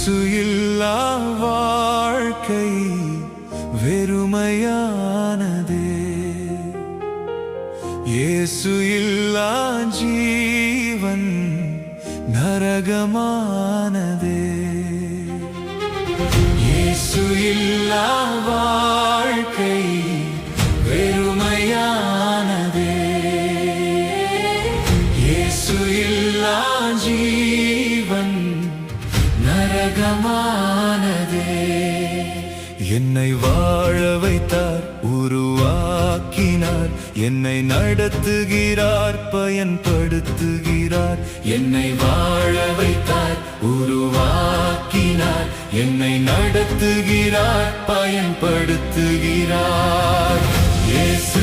இயேசு இல்லா வாழ்க்கை வெறுமையானதே. இயேசு இல்லா ஜீவன் நரகமானதே. இயேசு இல்லா வாழ்க்கை வெறுமையானதே. இயேசு இல்லா ஜீவன் நரகமானதே. என்னை வாழ வைத்தார், உருவாக்கினார், என்னை நடத்துகிறார், பயன்படுத்துகிறார். என்னை வாழ வைத்தார், உருவாக்கினார், என்னை நடத்துகிறார், பயன்படுத்துகிறார். இயேசு